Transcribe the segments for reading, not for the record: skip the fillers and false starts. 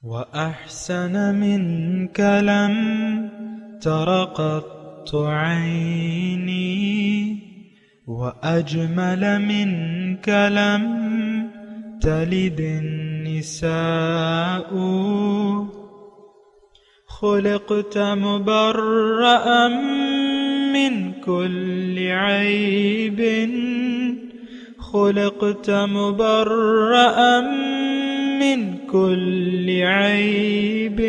وأحسن منك لم تر قط عيني وأجمل منك لم تلد النساء خلقت مبرأ من كل عيب خلقت مبرأ من كل عيب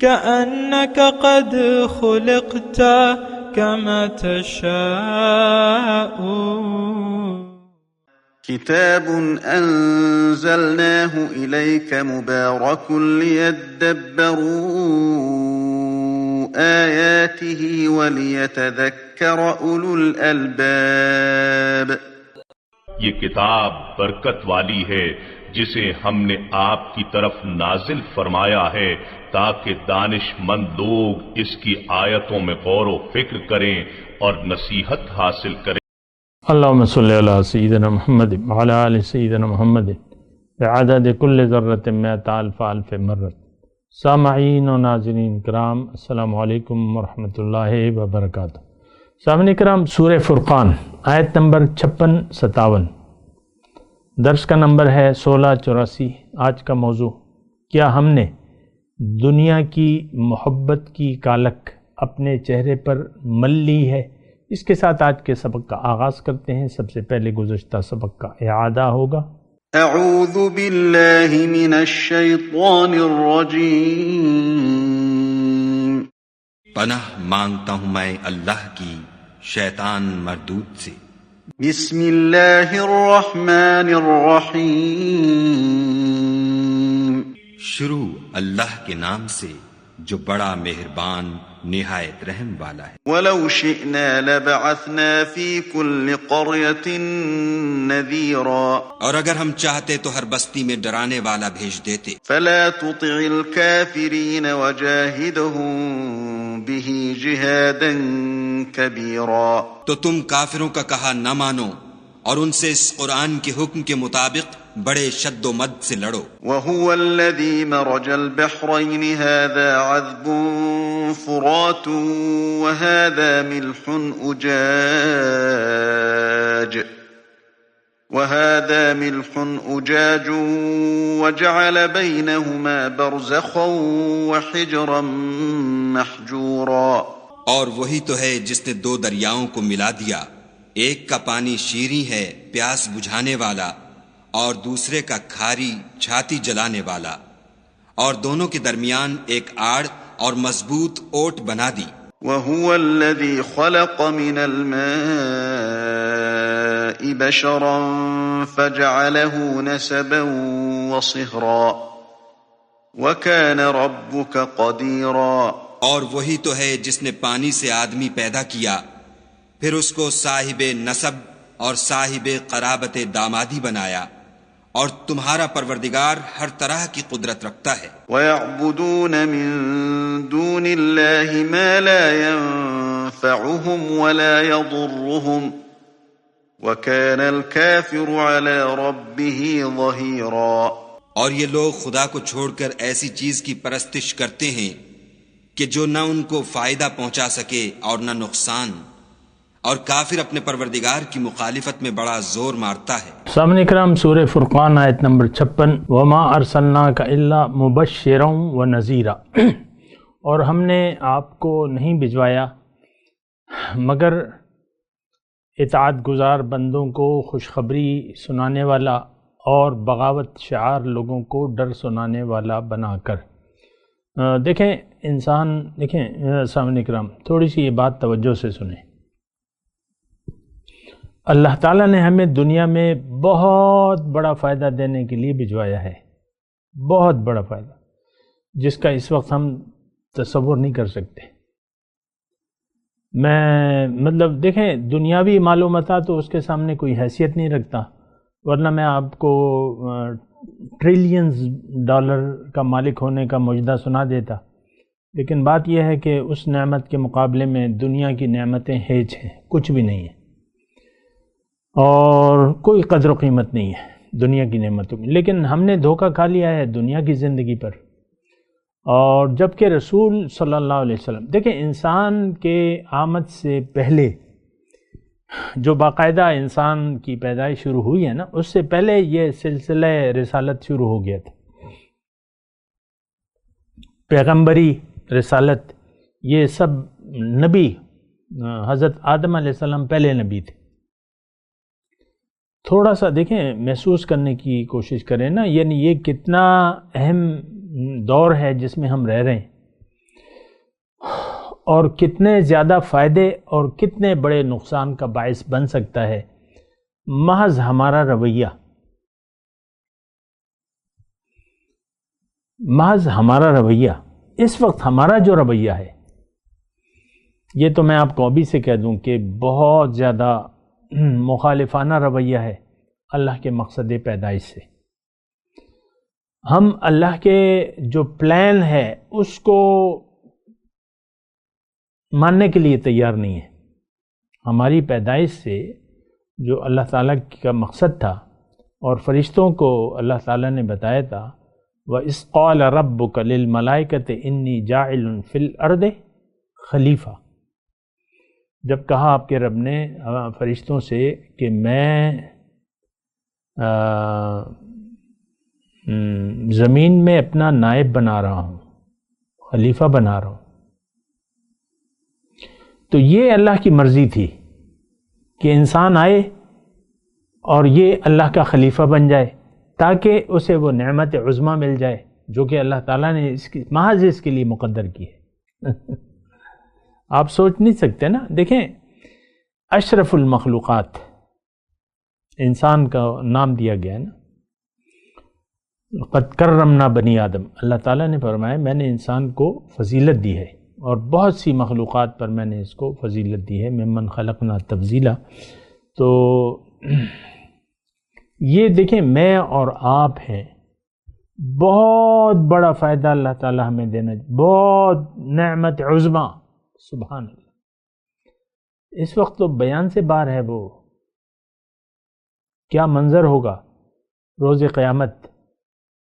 كأنك قد خلقت كما تشاء. كتاب أنزلناه إليك مبارك ليدبروا آياته وليتذكر أولو الألباب. یہ کتاب برکت والی ہے جسے ہم نے آپ کی طرف نازل فرمایا ہے تاکہ دانش مند لوگ اس کی آیتوں میں غور و فکر کریں اور نصیحت حاصل کریں. اللہم صلی علی سیدنا محمد وعلی آل سیدنا محمد بعدد کل ذرۃ مئۃ الف الف مرۃ. سامعین و ناظرین کرام، السلام علیکم ورحمۃ اللہ وبرکاتہ. سامعین کرام، سورہ فرقان آیت نمبر 56-57، درس کا نمبر ہے 1684. آج کا موضوع، کیا ہم نے دنیا کی محبت کی کالک اپنے چہرے پر مل لی ہے؟ اس کے ساتھ آج کے سبق کا آغاز کرتے ہیں. سب سے پہلے گزشتہ سبق کا اعادہ ہوگا. اعوذ باللہ من الشیطان الرجیم. پناہ مانگتا ہوں میں اللہ کی شیطان مردود سے. بسم اللہ الرحمن الرحیم. شروع اللہ کے نام سے جو بڑا مہربان نہایت رحم والا ہے. وَلَوْ شِئْنَا لَبَعَثْنَا فِي كُلِّ قَرْيَةٍ نَذِيرًا. اور اگر ہم چاہتے تو ہر بستی میں ڈرانے والا بھیج دیتے. فَلَا تُطِعِ الْكَافِرِينَ وَجَاهِدْهُم بِهِ جِهَادًا كَبِيرًا. تو تم کافروں کا کہا نہ مانو اور ان سے اس قرآن کے حکم کے مطابق بڑے شد و مد سے لڑو. وَهُوَ الَّذِي مَرَجَ الْبَحْرَيْنِ هَذَا عَذْبٌ فُرَاتٌ وَهَذَا مِلْحٌ أُجَاجٌ وَجَعَلَ بَيْنَهُمَا بَرْزَخًا وَحِجْرًا مَحْجُورًا. اور وہی تو ہے جس نے دو دریاؤں کو ملا دیا، ایک کا پانی شیریں ہے پیاس بجھانے والا اور دوسرے کا کھاری چھاتی جلانے والا، اور دونوں کے درمیان ایک آڑ اور مضبوط اوٹ بنا دی. وَهُوَ الَّذِي خَلَقَ مِنَ الْمَاءِ بَشَرًا فَجَعَلَهُ نَسَبًا وَصِهْرًا وَكَانَ رَبُّكَ قَدِيرًا. اور وہی تو ہے جس نے پانی سے آدمی پیدا کیا، پھر اس کو صاحب نسب اور صاحب قرابت دامادی بنایا، اور تمہارا پروردگار ہر طرح کی قدرت رکھتا ہے. وَيَعْبُدُونَ مِن دُونِ اللَّهِ مَا لَا يَنفَعُهُمْ وَلَا يَضُرُّهُمْ وَكَانَ الْكَافِرُ عَلَى رَبِّهِ ظَهِيرًا. اور یہ لوگ خدا کو چھوڑ کر ایسی چیز کی پرستش کرتے ہیں کہ جو نہ ان کو فائدہ پہنچا سکے اور نہ نقصان، اور کافر اپنے پروردگار کی مخالفت میں بڑا زور مارتا ہے. سامعین کرام، سورہ فرقان آیت نمبر 56، وَمَا أَرْسَلْنَاكَ إِلَّا مُبَشِّرًا وَنَذِيرًا. اور ہم نے آپ کو نہیں بھجوایا مگر اطاعت گزار بندوں کو خوشخبری سنانے والا اور بغاوت شعار لوگوں کو ڈر سنانے والا بنا کر. دیکھیں سامعین کرام، تھوڑی سی یہ بات توجہ سے سنیں. اللہ تعالیٰ نے ہمیں دنیا میں بہت بڑا فائدہ دینے کے لیے بھجوایا ہے، بہت بڑا فائدہ جس کا اس وقت ہم تصور نہیں کر سکتے. دیکھیں دنیاوی معلومات تو اس کے سامنے کوئی حیثیت نہیں رکھتا، ورنہ میں آپ کو ٹریلینز ڈالر کا مالک ہونے کا معجزہ سنا دیتا. لیکن بات یہ ہے کہ اس نعمت کے مقابلے میں دنیا کی نعمتیں ہیچ ہیں، کچھ بھی نہیں ہیں اور کوئی قدر و قیمت نہیں ہے. دنیا کی نعمتوں میں، لیکن ہم نے دھوکہ کھا لیا ہے دنیا کی زندگی پر، اور جبکہ رسول صلی اللہ علیہ وسلم، دیکھیں انسان کے آمد سے پہلے جو باقاعدہ انسان کی پیدائش شروع ہوئی ہے نا، اس سے پہلے یہ سلسلہ رسالت شروع ہو گیا تھا، پیغمبری، رسالت، یہ سب نبی، حضرت آدم علیہ السلام پہلے نبی تھے۔ تھوڑا سا دیکھیں محسوس کرنے کی کوشش کریں نا، یعنی یہ کتنا اہم دور ہے جس میں ہم رہ رہے ہیں، اور کتنے زیادہ فائدے اور کتنے بڑے نقصان کا باعث بن سکتا ہے محض ہمارا رویہ، محض ہمارا رویہ۔ اس وقت ہمارا جو رویہ ہے، یہ تو میں آپ کو ابھی سے کہہ دوں کہ بہت زیادہ مخالفانہ رویہ ہے اللہ کے مقصد پیدائش سے۔ ہم اللہ کے جو پلان ہے اس کو ماننے کے لیے تیار نہیں ہیں۔ ہماری پیدائش سے جو اللہ تعالیٰ کا مقصد تھا اور فرشتوں کو اللہ تعالیٰ نے بتایا تھا، وَإِذْ قَالَ رَبُّكَ لِلْمَلَائِكَةِ إِنِّي جَاعِلٌ فِي الْأَرْضِ خلیفہ، جب کہا آپ کے رب نے فرشتوں سے کہ میں زمین میں اپنا نائب بنا رہا ہوں، خلیفہ بنا رہا ہوں، تو یہ اللہ کی مرضی تھی کہ انسان آئے اور یہ اللہ کا خلیفہ بن جائے، تاکہ اسے وہ نعمت عظمیٰ مل جائے جو کہ اللہ تعالیٰ نے محض اس کے لیے مقدر کی ہے۔ آپ سوچ نہیں سکتے نا، دیکھیں اشرف المخلوقات انسان کا نام دیا گیا ہے نا، قد کرمنا بنی آدم، اللہ تعالیٰ نے فرمایا میں نے انسان کو فضیلت دی ہے، اور بہت سی مخلوقات پر میں نے اس کو فضیلت دی ہے، ممن خلقنا تفضیلا۔ تو یہ دیکھیں میں اور آپ ہیں، بہت بڑا فائدہ اللہ تعالیٰ ہمیں دینا، بہت نعمت عظمیٰ، سبحان اللہ۔ اس وقت تو بیان سے باہر ہے، وہ کیا منظر ہوگا روز قیامت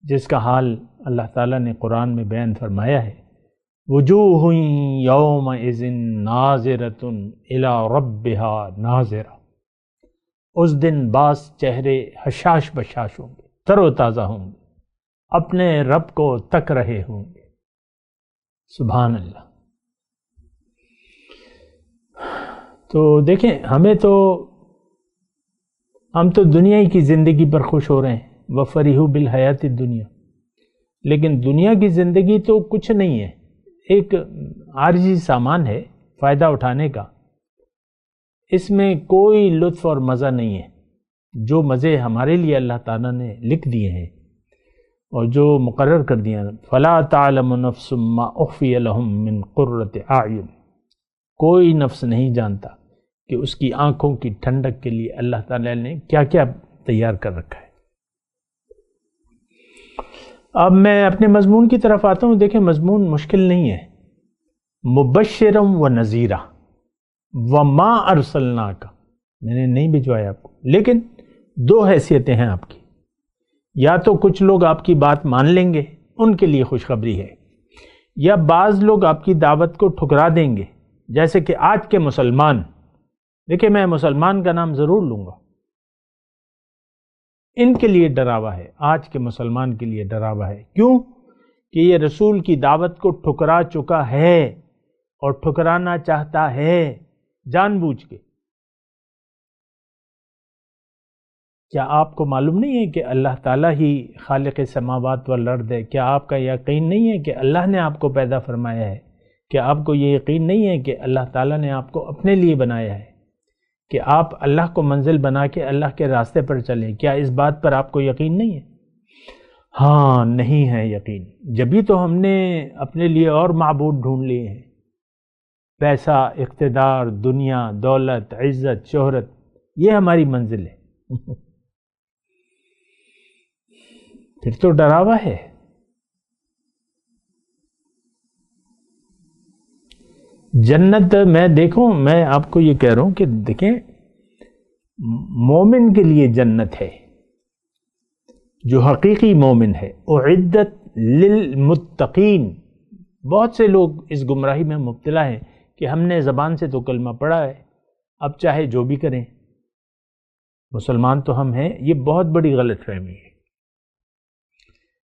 جس کا حال اللہ تعالیٰ نے قرآن میں بیان فرمایا ہے، وجوہ یومئذ ناظرۃ الی ربہا ناظرہ، اس دن بعض چہرے حشاش بشاش ہوں گے، تر و تازہ ہوں گے، اپنے رب کو تک رہے ہوں گے، سبحان اللہ۔ تو دیکھیں ہم تو دنیا کی زندگی پر خوش ہو رہے ہیں، وَفَرِحُوا بِالْحَيَاةِ الدُّنْيَا، لیکن دنیا کی زندگی تو کچھ نہیں ہے، ایک عارضی سامان ہے فائدہ اٹھانے کا، اس میں کوئی لطف اور مزہ نہیں ہے۔ جو مزے ہمارے لیے اللہ تعالیٰ نے لکھ دیے ہیں اور جو مقرر کر دیا، فَلَا تَعْلَمُ نَفْسٌ مَّا أُخْفِيَ لَهُم مِّن قُرَّةِ أَعْيُنٍ، کوئی نفس نہیں جانتا کہ اس کی آنکھوں کی ٹھنڈک کے لیے اللہ تعالیٰ نے کیا کیا تیار کر رکھا ہے۔ اب میں اپنے مضمون کی طرف آتا ہوں۔ دیکھیں مضمون مشکل نہیں ہے، مبشرم و نذیرہ وما ارسلناک، میں نے نہیں بھجوایا آپ کو، لیکن دو حیثیتیں ہیں آپ کی، یا تو کچھ لوگ آپ کی بات مان لیں گے، ان کے لیے خوشخبری ہے، یا بعض لوگ آپ کی دعوت کو ٹھکرا دیں گے، جیسے کہ آج کے مسلمان۔ دیکھیں میں مسلمان کا نام ضرور لوں گا، ان کے لیے ڈراوا ہے، آج کے مسلمان کے لیے ڈراوا ہے۔ کیوں؟ کہ یہ رسول کی دعوت کو ٹھکرا چکا ہے اور ٹھکرانا چاہتا ہے جان بوجھ کے۔ کیا آپ کو معلوم نہیں ہے کہ اللہ تعالیٰ ہی خالق سماوات والارض ہے؟ کیا آپ کا یقین نہیں ہے کہ اللہ نے آپ کو پیدا فرمایا ہے؟ کیا آپ کو یہ یقین نہیں ہے کہ اللہ تعالیٰ نے آپ کو اپنے لیے بنایا ہے، کہ آپ اللہ کو منزل بنا کے اللہ کے راستے پر چلیں؟ کیا اس بات پر آپ کو یقین نہیں ہے؟ ہاں نہیں ہے یقین، جبھی تو ہم نے اپنے لیے اور معبود ڈھونڈ لیے ہیں، پیسہ، اقتدار، دنیا، دولت، عزت، شہرت، یہ ہماری منزل ہے۔ پھر تو ڈراوا ہے۔ جنت میں آپ کو یہ کہہ رہا ہوں کہ دیکھیں مومن کے لیے جنت ہے، جو حقیقی مومن ہے، اعدت للمتقین. بہت سے لوگ اس گمراہی میں مبتلا ہیں کہ ہم نے زبان سے تو کلمہ پڑھا ہے، اب چاہے جو بھی کریں، مسلمان تو ہم ہیں. یہ بہت بڑی غلط فہمی ہے.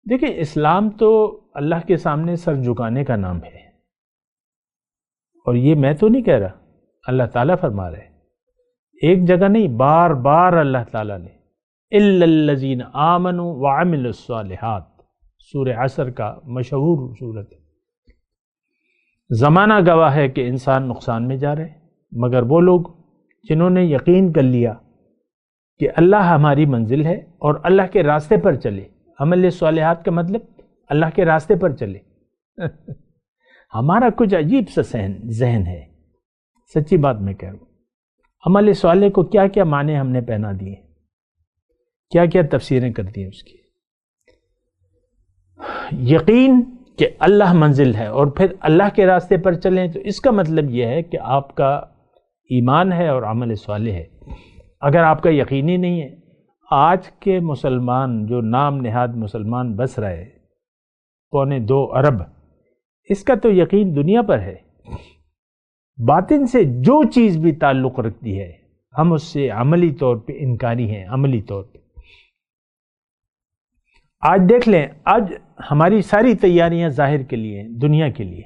دیکھیں، اسلام تو اللہ کے سامنے سر جھکانے کا نام ہے، اور یہ میں تو نہیں کہہ رہا، اللہ تعالیٰ فرما رہے ہیں. ایک جگہ نہیں، بار بار اللہ تعالیٰ نے اِلَّا الَّذِينَ آمَنُوا وَعَمِلُوا الصَّالِحَاتِ، سورہ عصر کا مشہور سورت ہے. زمانہ گواہ ہے کہ انسان نقصان میں جا رہے ہیں، مگر وہ لوگ جنہوں نے یقین کر لیا کہ اللہ ہماری منزل ہے اور اللہ کے راستے پر چلے. عمل صالحات کا مطلب اللہ کے راستے پر چلے. ہمارا کچھ عجیب سا ذہن ہے، سچی بات میں کہہ رہا ہوں. عمل صالح کو کیا کیا معنی ہم نے پہنا دیے، کیا کیا تفسیریں کر دی ہیں اس کی. یقین کہ اللہ منزل ہے اور پھر اللہ کے راستے پر چلیں، تو اس کا مطلب یہ ہے کہ آپ کا ایمان ہے اور عمل صالح ہے. اگر آپ کا یقینی نہیں ہے، آج کے مسلمان جو نام نہاد مسلمان بس رہے 2.25 ارب، اس کا تو یقین دنیا پر ہے. باطن سے جو چیز بھی تعلق رکھتی ہے، ہم اس سے عملی طور پہ انکاری ہیں. عملی طور پہ آج دیکھ لیں، آج ہماری ساری تیاریاں ظاہر کے لیے ہیں، دنیا کے لیے.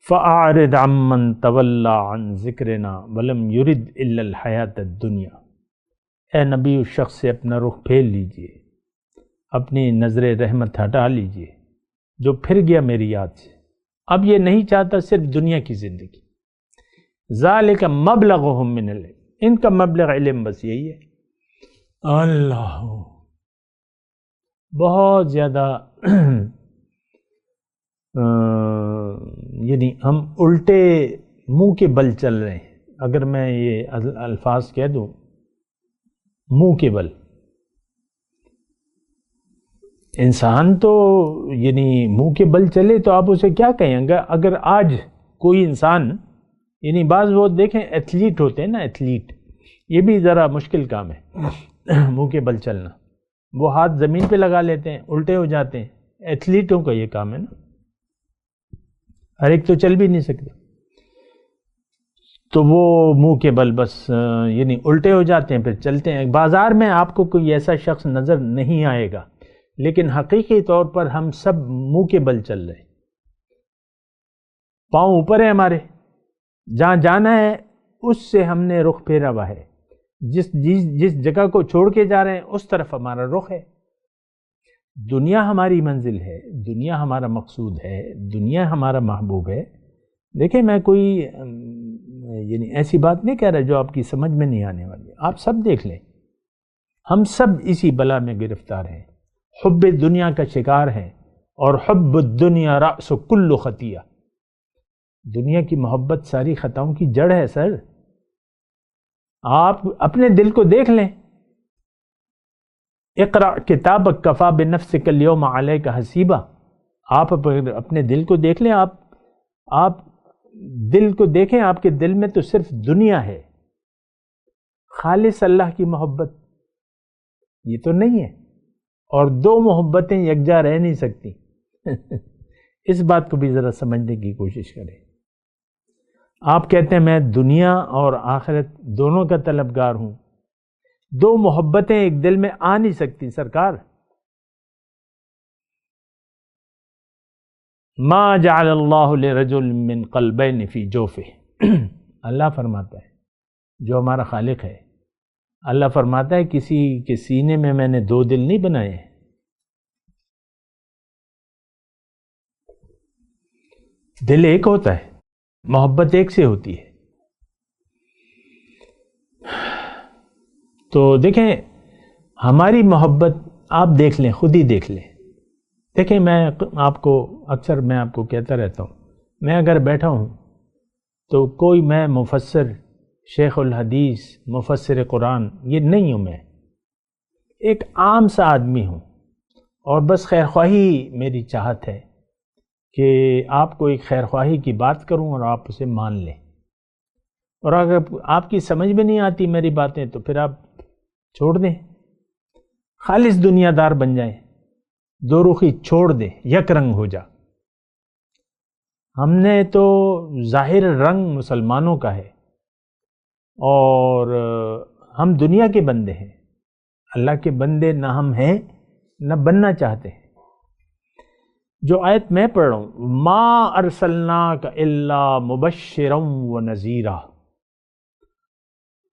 فَأَعْرِضْ عَمَّنْ تَوَلَّى عَنْ ذِكْرِنَا وَلَمْ يُرِدْ إِلَّا الْحَيَاةَ الدُّنْيَا. اے نبی، اس شخص سے اپنا رخ پھیر لیجئے، اپنی نظر رحمت ہٹا لیجئے جو پھر گیا میری یاد سے، اب یہ نہیں چاہتا صرف دنیا کی زندگی. ذَلِكَ مَبْلَغُهُم مِّنَ الْعِلْمِ، ان کا مبلغ علم بس یہی ہے. اللہ، بہت زیادہ یعنی ہم الٹے منہ کے بل چل رہے ہیں. اگر میں یہ الفاظ کہہ دوں، منہ کے بل. انسان تو یعنی منہ کے بل چلے تو آپ اسے کیا کہیں گے؟ اگر آج کوئی انسان، یعنی بعض وہ دیکھیں ایتھلیٹ ہوتے ہیں نا، ایتھلیٹ، یہ بھی ذرا مشکل کام ہے منہ کے بل چلنا. وہ ہاتھ زمین پہ لگا لیتے ہیں، الٹے ہو جاتے ہیں. ایتھلیٹوں کا یہ کام ہے نا، ہر ایک تو چل بھی نہیں سکتا، تو وہ منہ کے بل بس یعنی الٹے ہو جاتے ہیں، پھر چلتے ہیں. بازار میں آپ کو کوئی ایسا شخص نظر نہیں آئے گا، لیکن حقیقی طور پر ہم سب منہ کے بل چل رہے ہیں. پاؤں اوپر ہیں ہمارے، جہاں جانا ہے اس سے ہم نے رخ پھیرا ہوا ہے. جس جگہ کو چھوڑ کے جا رہے ہیں اس طرف ہمارا رخ ہے. دنیا ہماری منزل ہے، دنیا ہمارا مقصود ہے، دنیا ہمارا محبوب ہے. دیکھیں، میں کوئی یعنی ایسی بات نہیں کہہ رہا جو آپ کی سمجھ میں نہیں آنے والی. آپ سب دیکھ لیں، ہم سب اسی بلا میں گرفتار ہیں، حب دنیا کا شکار ہیں. اور حب الدنیا رأس کل خطیہ، دنیا کی محبت ساری خطاؤں کی جڑ ہے. سر، آپ اپنے دل کو دیکھ لیں. اقرأ کتابک کفا بنفسک اليوم علیک حسیبا. آپ اپنے دل کو دیکھ لیں، آپ دل کو دیکھیں، آپ کے دل میں تو صرف دنیا ہے. خالص اللہ کی محبت یہ تو نہیں ہے. اور دو محبتیں یکجا رہ نہیں سکتی. اس بات کو بھی ذرا سمجھنے کی کوشش کریں. آپ کہتے ہیں میں دنیا اور آخرت دونوں کا طلبگار ہوں. دو محبتیں ایک دل میں آ نہیں سکتی سرکار. ما جعل اللہ لرجل من قلبین فی جوفہ. اللہ فرماتا ہے، جو ہمارا خالق ہے، اللہ فرماتا ہے کسی کے سینے میں میں نے دو دل نہیں بنائے ہیں. دل ایک ہوتا ہے، محبت ایک سے ہوتی ہے. تو دیکھیں، ہماری محبت آپ دیکھ لیں، خود ہی دیکھ لیں. دیکھیں، میں آپ کو کہتا رہتا ہوں، میں اگر بیٹھا ہوں تو کوئی میں مفسر، شیخ الحدیث، مفسر قرآن یہ نہیں ہوں. میں ایک عام سا آدمی ہوں، اور بس خیر خواہی میری چاہت ہے کہ آپ کو ایک خیر خواہی کی بات کروں اور آپ اسے مان لیں. اور اگر آپ کی سمجھ میں نہیں آتی میری باتیں تو پھر آپ چھوڑ دیں. خالص دنیا دار بن جائیں، دو رخی چھوڑ دیں، یک رنگ ہو جا۔ ہم نے تو ظاہر رنگ مسلمانوں کا ہے اور ہم دنیا کے بندے ہیں، اللہ کے بندے نہ ہم ہیں نہ بننا چاہتے ہیں۔ جو آیت میں پڑھ رہا ہوں، ما ارسلناک الا مبشرا و نذیرا،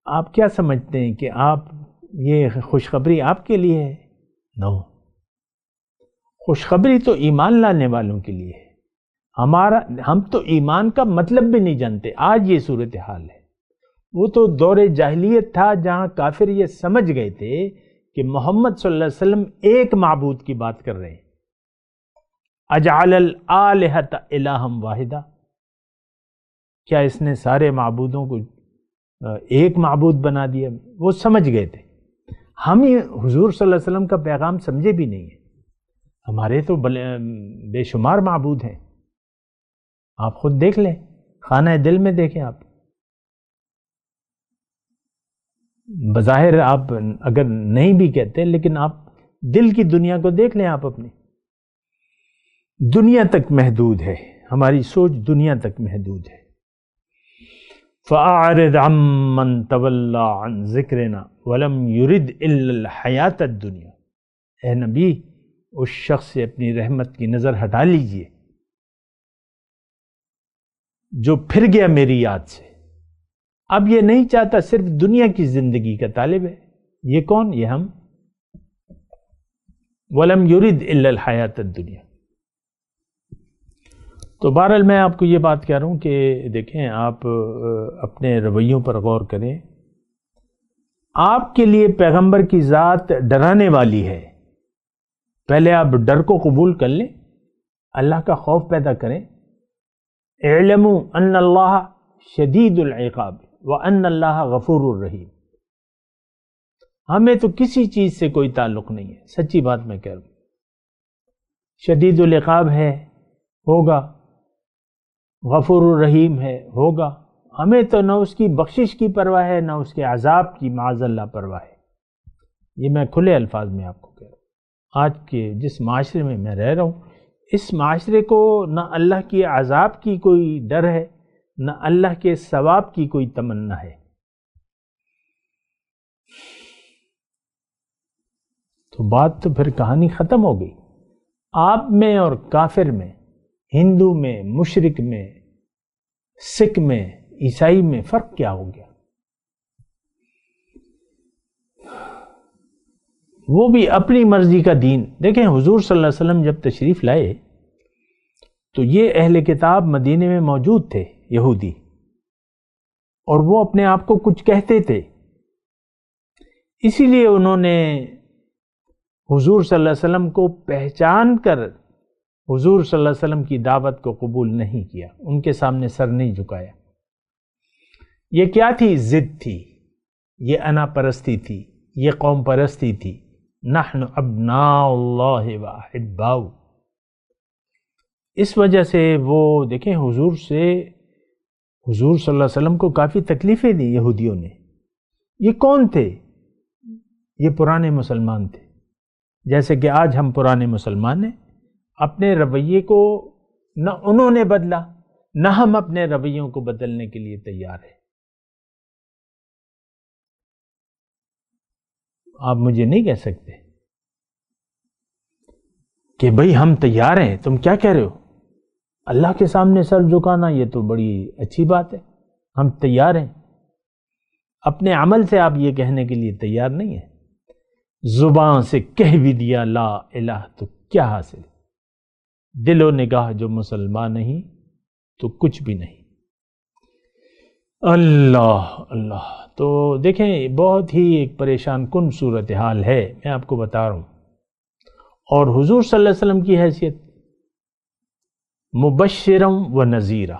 آپ کیا سمجھتے ہیں کہ آپ یہ خوشخبری آپ کے لیے ہے؟ نو، خوشخبری تو ایمان لانے والوں کے لیے ہے۔ ہم تو ایمان کا مطلب بھی نہیں جانتے۔ آج یہ صورتحال ہے، وہ تو دور جاہلیت تھا جہاں کافر یہ سمجھ گئے تھے کہ محمد صلی اللہ علیہ وسلم ایک معبود کی بات کر رہے ہیں۔ اجعل الآلہۃ الہا واحدا، کیا اس نے سارے معبودوں کو ایک معبود بنا دیا؟ وہ سمجھ گئے تھے۔ ہم حضور صلی اللہ علیہ وسلم کا پیغام سمجھے بھی نہیں ہیں، ہمارے تو بے شمار معبود ہیں۔ آپ خود دیکھ لیں، خانہ دل میں دیکھیں آپ، بظاہر آپ اگر نہیں بھی کہتے لیکن آپ دل کی دنیا کو دیکھ لیں، آپ اپنی دنیا تک محدود ہے، ہماری سوچ دنیا تک محدود ہے۔ فَأَعْرِضْ عَمَّنْ تَوَلَّى عَنْ ذِكْرِنَا وَلَمْ يُرِدْ إِلَّا الْحَيَاةَ الدُّنْيَا، اے نبی اس شخص سے اپنی رحمت کی نظر ہٹا لیجئے جو پھر گیا میری یاد سے، اب یہ نہیں چاہتا، صرف دنیا کی زندگی کا طالب ہے۔ یہ کون؟ یہ ہم۔ وَلَمْ يُرِدْ إِلَّا الْحَيَاةَ الدُّنْيَا۔ تو بہرحال میں آپ کو یہ بات کہہ رہا ہوں کہ دیکھیں، آپ اپنے رویوں پر غور کریں۔ آپ کے لیے پیغمبر کی ذات ڈرانے والی ہے، پہلے آپ ڈر کو قبول کر لیں، اللہ کا خوف پیدا کریں۔ اعلموا ان اللہ شدید العقاب وان اللہ غفور الرحیم۔ ہمیں تو کسی چیز سے کوئی تعلق نہیں ہے، سچی بات میں کہہ رہا ہوں۔ شدید العقاب ہے، ہوگا، غفور الرحیم ہے، ہوگا۔ ہمیں تو نہ اس کی بخشش کی پرواہ ہے نہ اس کے عذاب کی معاذ اللہ پرواہ ہے۔ یہ میں کھلے الفاظ میں آپ کو کہہ رہا ہوں۔ آج کے جس معاشرے میں میں رہ رہا ہوں، اس معاشرے کو نہ اللہ کے عذاب کی کوئی ڈر ہے نہ اللہ کے ثواب کی کوئی تمنا ہے۔ تو بات تو پھر کہانی ختم ہو گئی۔ آپ میں اور کافر میں، ہندو میں، مشرک میں، سکھ میں، عیسائی میں فرق کیا ہو گیا؟ وہ بھی اپنی مرضی کا دین۔ دیکھیں، حضور صلی اللہ علیہ وسلم جب تشریف لائے تو یہ اہل کتاب مدینے میں موجود تھے، یہودی، اور وہ اپنے آپ کو کچھ کہتے تھے، اسی لیے انہوں نے حضور صلی اللہ علیہ وسلم کو پہچان کر حضور صلی اللہ علیہ وسلم کی دعوت کو قبول نہیں کیا، ان کے سامنے سر نہیں جھکایا۔ یہ کیا تھی؟ ضد تھی، یہ انا پرستی تھی، یہ قوم پرستی تھی۔ نحن ابناء اللہ واحباؤ۔ اس وجہ سے وہ دیکھیں، حضور صلی اللہ علیہ وسلم کو کافی تکلیفیں دی یہودیوں نے۔ یہ کون تھے؟ یہ پرانے مسلمان تھے، جیسے کہ آج ہم پرانے مسلمان ہیں۔ اپنے رویے کو نہ انہوں نے بدلا، نہ ہم اپنے رویوں کو بدلنے کے لیے تیار ہیں۔ آپ مجھے نہیں کہہ سکتے کہ بھئی ہم تیار ہیں، تم کیا کہہ رہے ہو؟ اللہ کے سامنے سر جھکانا یہ تو بڑی اچھی بات ہے، ہم تیار ہیں۔ اپنے عمل سے آپ یہ کہنے کے لیے تیار نہیں ہیں۔ زبان سے کہہ بھی دیا لا الہ تو کیا حاصل؟ دل و نگاہ جو مسلمان نہیں تو کچھ بھی نہیں۔ اللہ اللہ۔ تو دیکھیں، بہت ہی ایک پریشان کن صورتحال ہے، میں آپ کو بتا رہا ہوں۔ اور حضور صلی اللہ علیہ وسلم کی حیثیت مبشرم و نذیرہ،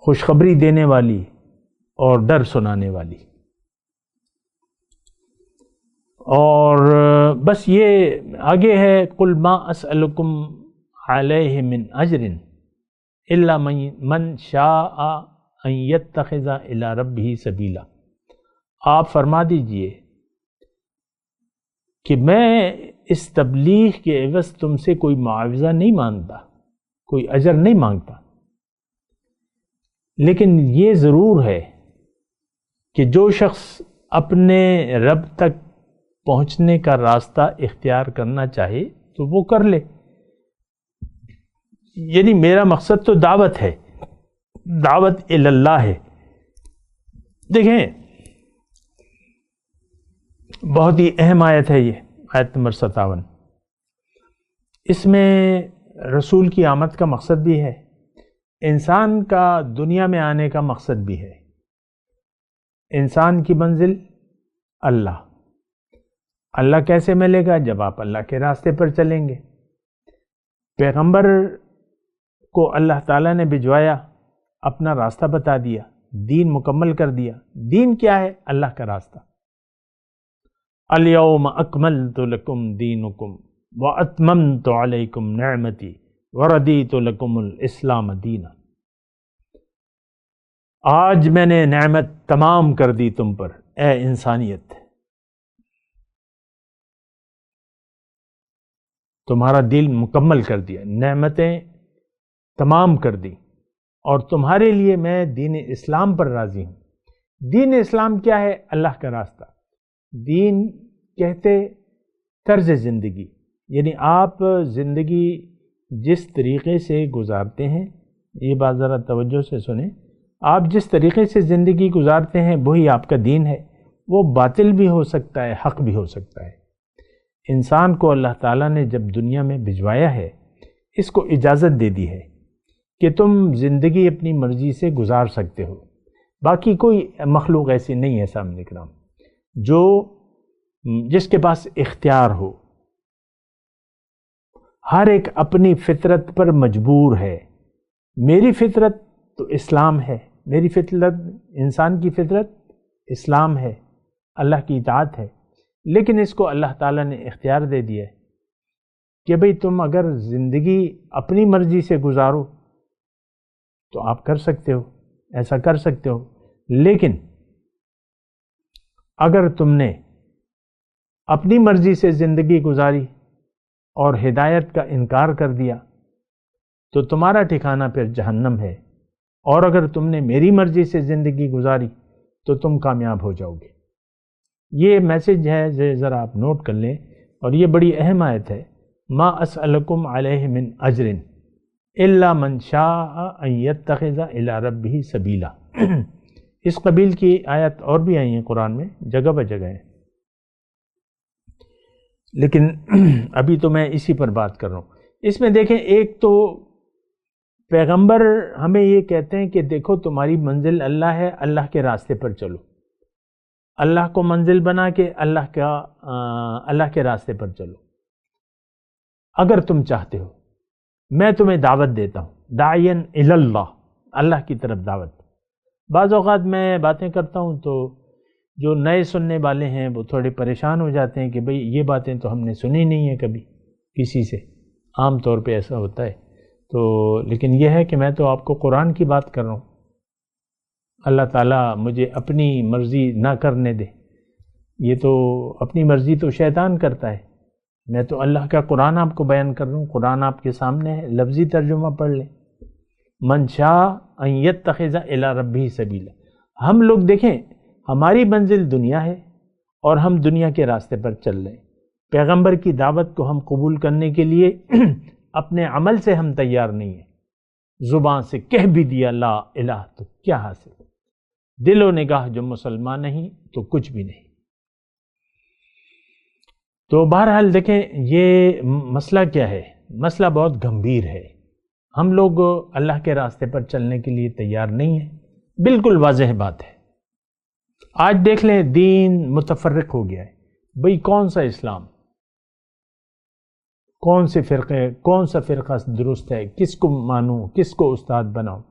خوشخبری دینے والی اور ڈر سنانے والی۔ اور بس یہ آگے ہے، قل ما اسألکم علیہ من اجر الا من شاء ان یتخذ الی ربہ سبیلا۔ آپ فرما دیجئے کہ میں اس تبلیغ کے عوض تم سے کوئی معاوضہ نہیں مانگتا، کوئی اجر نہیں مانگتا، لیکن یہ ضرور ہے کہ جو شخص اپنے رب تک پہنچنے کا راستہ اختیار کرنا چاہے تو وہ کر لے۔ یعنی میرا مقصد تو دعوت ہے، دعوت اللہ ہے۔ دیکھیں بہت ہی اہم آیت ہے یہ، آیت نمبر 57۔ اس میں رسول کی آمد کا مقصد بھی ہے، انسان کا دنیا میں آنے کا مقصد بھی ہے۔ انسان کی منزل اللہ، اللہ کیسے ملے گا؟ جب آپ اللہ کے راستے پر چلیں گے۔ پیغمبر کو اللہ تعالیٰ نے بھجوایا، اپنا راستہ بتا دیا، دین مکمل کر دیا۔ دین کیا ہے؟ اللہ کا راستہ۔ الیوم اکملت لکم دینکم واتممت علیکم نعمتی وردیت لکم الاسلام دینا۔ آج میں نے نعمت تمام کر دی تم پر اے انسانیت، تمہارا دل مکمل کر دیا، نعمتیں تمام کر دی، اور تمہارے لیے میں دین اسلام پر راضی ہوں۔ دین اسلام کیا ہے؟ اللہ کا راستہ۔ دین کہتے طرز زندگی، یعنی آپ زندگی جس طریقے سے گزارتے ہیں، یہ بات ذرا توجہ سے سنیں، آپ جس طریقے سے زندگی گزارتے ہیں وہی آپ کا دین ہے۔ وہ باطل بھی ہو سکتا ہے، حق بھی ہو سکتا ہے۔ انسان کو اللہ تعالیٰ نے جب دنیا میں بھجوایا ہے، اس کو اجازت دے دی ہے کہ تم زندگی اپنی مرضی سے گزار سکتے ہو۔ باقی کوئی مخلوق ایسی نہیں ہے سامنے کرام جو جس کے پاس اختیار ہو۔ ہر ایک اپنی فطرت پر مجبور ہے۔ میری فطرت تو اسلام ہے، میری فطرت، انسان کی فطرت اسلام ہے، اللہ کی اطاعت ہے، لیکن اس کو اللہ تعالیٰ نے اختیار دے دیا ہے کہ بھئی تم اگر زندگی اپنی مرضی سے گزارو تو آپ کر سکتے ہو، ایسا کر سکتے ہو، لیکن اگر تم نے اپنی مرضی سے زندگی گزاری اور ہدایت کا انکار کر دیا تو تمہارا ٹھکانہ پھر جہنم ہے، اور اگر تم نے میری مرضی سے زندگی گزاری تو تم کامیاب ہو جاؤ گے۔ یہ میسج ہے، ذرا آپ نوٹ کر لیں، اور یہ بڑی اہم آیت ہے۔ ما اسألکم علیہ من اجر الا من شاء ان یتخذ الی ربہ سبیلا۔ اس قبیل کی آیت اور بھی آئی ہیں قرآن میں، جگہ بہ جگہ ہیں، لیکن ابھی تو میں اسی پر بات کر رہا ہوں۔ اس میں دیکھیں، ایک تو پیغمبر ہمیں یہ کہتے ہیں کہ دیکھو تمہاری منزل اللہ ہے، اللہ کے راستے پر چلو، اللہ کو منزل بنا کے اللہ کے راستے پر چلو۔ اگر تم چاہتے ہو، میں تمہیں دعوت دیتا ہوں، داعین الی اللہ، اللہ کی طرف دعوت۔ بعض اوقات میں باتیں کرتا ہوں تو جو نئے سننے والے ہیں وہ تھوڑے پریشان ہو جاتے ہیں کہ بھئی یہ باتیں تو ہم نے سنی نہیں ہیں کبھی کسی سے، عام طور پہ ایسا ہوتا ہے۔ تو لیکن یہ ہے کہ میں تو آپ کو قرآن کی بات کر رہا ہوں، اللہ تعالیٰ مجھے اپنی مرضی نہ کرنے دے، یہ تو اپنی مرضی تو شیطان کرتا ہے، میں تو اللہ کا قرآن آپ کو بیان کر رہا ہوں، قرآن آپ کے سامنے ہے، لفظی ترجمہ پڑھ لیں، من شاء ان یتخذ الی ربہ سبیلا۔ ہم لوگ دیکھیں، ہماری منزل دنیا ہے اور ہم دنیا کے راستے پر چل رہے ہیں۔ پیغمبر کی دعوت کو ہم قبول کرنے کے لیے اپنے عمل سے ہم تیار نہیں ہیں، زبان سے کہہ بھی دیا لا الہ تو کیا حاصل، دل و نگاہ جو مسلمان نہیں تو کچھ بھی نہیں۔ تو بہرحال دیکھیں یہ مسئلہ کیا ہے، مسئلہ بہت گمبھیر ہے۔ ہم لوگ اللہ کے راستے پر چلنے کے لیے تیار نہیں ہیں، بالکل واضح بات ہے۔ آج دیکھ لیں دین متفرق ہو گیا ہے، بھئی کون سا اسلام، کون سے فرقے، کون سا فرقہ درست ہے، کس کو مانوں، کس کو استاد بناؤں،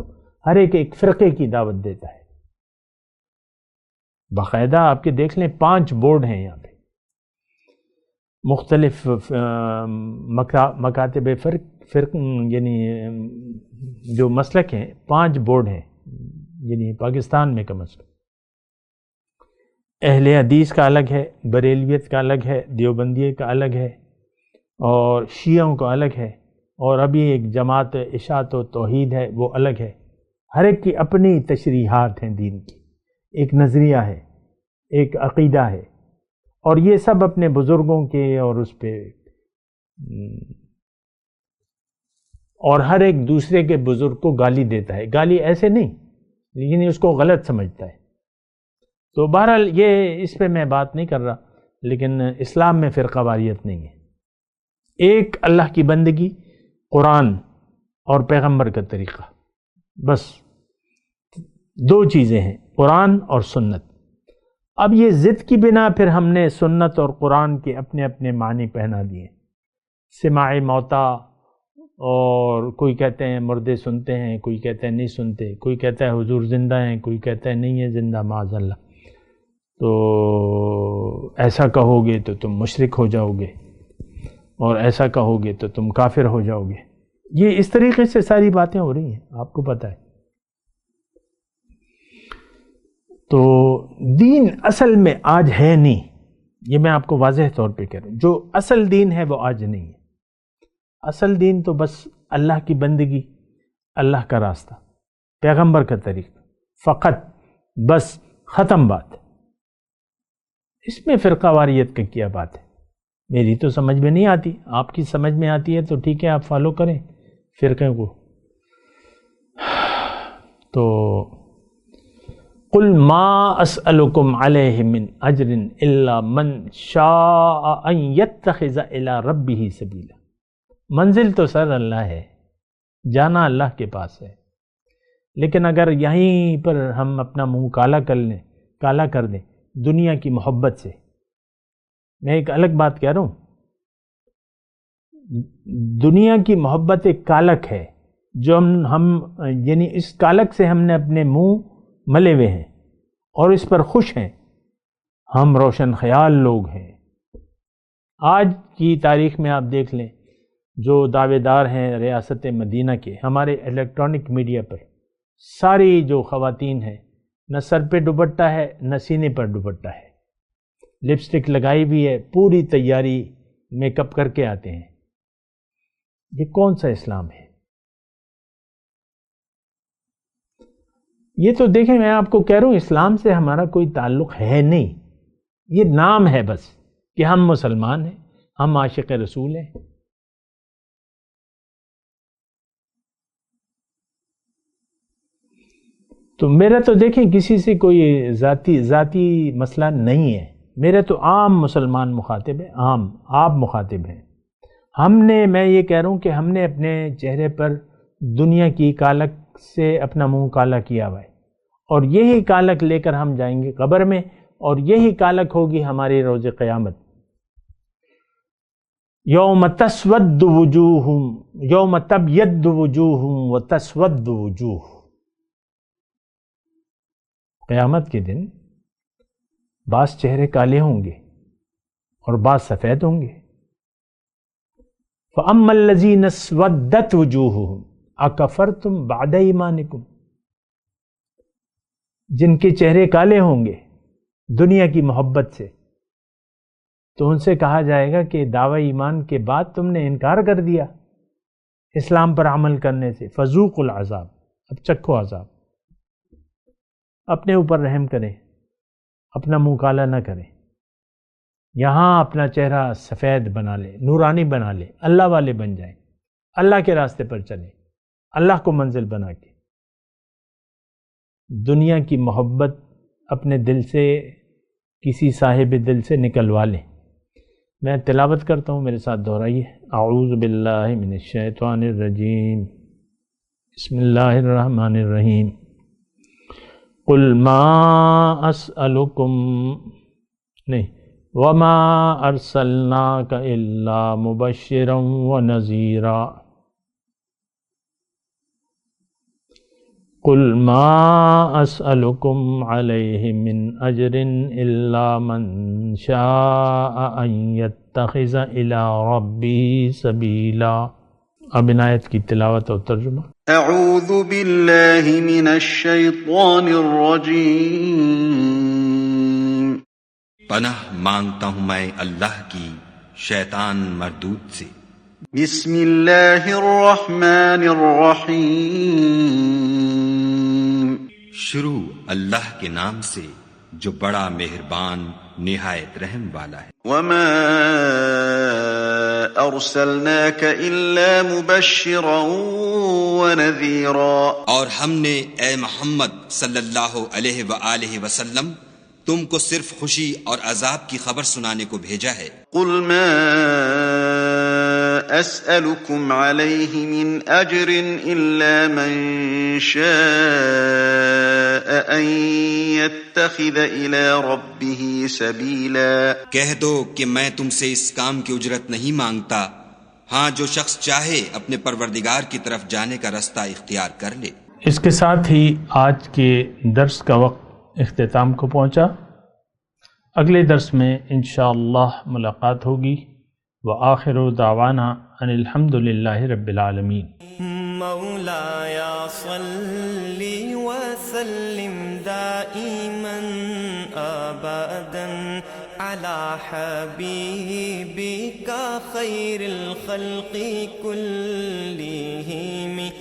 ہر ایک فرقے کی دعوت دیتا ہے۔ باقاعدہ آپ کے دیکھ لیں 5 بورڈ ہیں یہاں پہ، مختلف مکاتب فرق یعنی جو مسلک ہیں، 5 بورڈ ہیں، یعنی پاکستان میں کم از کم۔ اہل حدیث کا الگ ہے، بریلویت کا الگ ہے، دیوبندی کا الگ ہے، اور شیعوں کا الگ ہے، اور ابھی ایک جماعت اشاعت و توحید ہے، وہ الگ ہے۔ ہر ایک کی اپنی تشریحات ہیں دین کی، ایک نظریہ ہے، ایک عقیدہ ہے، اور یہ سب اپنے بزرگوں کے اور اس پہ اور ہر ایک دوسرے کے بزرگ کو گالی دیتا ہے، گالی ایسے نہیں لیکن اس کو غلط سمجھتا ہے۔ تو بہرحال یہ اس پہ میں بات نہیں کر رہا، لیکن اسلام میں فرقہ واریت نہیں ہے، ایک اللہ کی بندگی، قرآن اور پیغمبر کا طریقہ، بس دو چیزیں ہیں، قرآن اور سنت۔ اب یہ ضد کی بنا پھر ہم نے سنت اور قرآن کے اپنے اپنے معنی پہنا دیے، سماع موتا، اور کوئی کہتے ہیں مردے سنتے ہیں، کوئی کہتے ہیں نہیں سنتے، کوئی کہتا ہے حضور زندہ ہیں، کوئی کہتا ہے نہیں ہے زندہ معاذ اللہ۔ تو ایسا کہو گے تو تم مشرک ہو جاؤ گے، اور ایسا کہو گے تو تم کافر ہو جاؤ گے۔ یہ اس طریقے سے ساری باتیں ہو رہی ہیں، آپ کو پتہ ہے۔ تو دین اصل میں آج ہے نہیں، یہ میں آپ کو واضح طور پہ کہہ رہا ہوں، جو اصل دین ہے وہ آج نہیں ہے۔ اصل دین تو بس اللہ کی بندگی، اللہ کا راستہ، پیغمبر کا طریقہ، فقط، بس، ختم بات۔ اس میں فرقہ واریت کا کیا بات ہے؟ میری تو سمجھ میں نہیں آتی، آپ کی سمجھ میں آتی ہے تو ٹھیک ہے، آپ فالو کریں فرقے کو۔ تو قل ما اسألکم علیہ من اجر الا من شاء ان یتخذ الی ربہ سبیلا۔ منزل تو سر اللہ ہے، جانا اللہ کے پاس ہے، لیکن اگر یہیں پر ہم اپنا منہ کالا کر دیں دنیا کی محبت سے، میں ایک الگ بات کہہ رہا ہوں، دنیا کی محبت ایک کالک ہے جو ہم یعنی اس کالک سے ہم نے اپنے منہ ملے ہوئے ہیں اور اس پر خوش ہیں، ہم روشن خیال لوگ ہیں۔ آج کی تاریخ میں آپ دیکھ لیں، جو دعوے دار ہیں ریاست مدینہ کے، ہمارے الیکٹرانک میڈیا پر ساری جو خواتین ہیں، نہ سر پہ دوپٹہ ہے نہ سینے پر دوپٹہ ہے، لپسٹک لگائی بھی ہے، پوری تیاری میک اپ کر کے آتے ہیں۔ یہ کون سا اسلام ہے؟ یہ تو دیکھیں، میں آپ کو کہہ رہا ہوں اسلام سے ہمارا کوئی تعلق ہے نہیں، یہ نام ہے بس کہ ہم مسلمان ہیں، ہم عاشق رسول ہیں۔ تو میرا تو دیکھیں کسی سے کوئی ذاتی مسئلہ نہیں ہے، میرے تو عام مسلمان مخاطب ہیں، عام آپ مخاطب ہیں۔ میں یہ کہہ رہا ہوں کہ ہم نے اپنے چہرے پر دنیا کی کالک سے اپنا منہ کالا کیا ہوا ہے، اور یہی کالک لے کر ہم جائیں گے قبر میں، اور یہی کالک ہوگی ہماری روز قیامت۔ یوم تسود وجوہ یوم تبید وجوہ وتسود وجوہ، قیامت کے دن بعض چہرے کالے ہوں گے اور بعض سفید ہوں گے۔ فَأَمَّا الَّذِينَ اسْوَدَّتْ وُجُوهُهُمْ أَكَفَرْتُمْ بَعْدَ إِيمَانِكُمْ، جن کے چہرے کالے ہوں گے دنیا کی محبت سے، تو ان سے کہا جائے گا کہ دعوی ایمان کے بعد تم نے انکار کر دیا اسلام پر عمل کرنے سے، فذوقوا العذاب، اب چکھو عذاب۔ اپنے اوپر رحم کریں، اپنا منہ کالا نہ کریں، یہاں اپنا چہرہ سفید بنا لیں، نورانی بنا لیں، اللہ والے بن جائیں، اللہ کے راستے پر چلیں، اللہ کو منزل بنا کے۔ دنیا کی محبت اپنے دل سے، کسی صاحب دل سے نکلوا لیں۔ میں تلاوت کرتا ہوں، میرے ساتھ دہرائیے۔ اعوذ باللہ من الشیطان الرجیم، بسم اللہ الرحمن الرحیم۔ قل ما اسألکم نہیں وما ارسلناک الا مبشرا ونذیرا، قل ما اسألکم علیہ من اجر الا من شاء ان یتخذ الی ربہ سبیلا۔ اب ان آیت کی تلاوت اور ترجمہ۔ اعوذ باللہ من الشیطان الرجیم، پناہ مانگتا ہوں میں اللہ کی شیطان مردود سے۔ بسم اللہ الرحمن الرحیم۔ شروع اللہ کے نام سے جو بڑا مہربان نہایت رحم والا ہے۔ وما ارسلناک الا مبشرا ونذیرا۔ اور ہم نے اے محمد صلی اللہ علیہ وآلہ وسلم تم کو صرف خوشی اور عذاب کی خبر سنانے کو بھیجا ہے۔ قل ما اسألكم عليه من اجر الا من شاء ان يتخذ الى ربه سبيلا۔ کہہ دو کہ میں تم سے اس کام کی اجرت نہیں مانگتا، ہاں جو شخص چاہے اپنے پروردگار کی طرف جانے کا رستہ اختیار کر لے۔ اس کے ساتھ ہی آج کے درس کا وقت اختتام کو پہنچا۔ اگلے درس میں انشاءاللہ ملاقات ہوگی۔ وآخر دعوانا ان الحمد للہ رب العالمین۔ مولایا صلی وسلم دائما ابدا على حبیبک خیر الخلق کلہم۔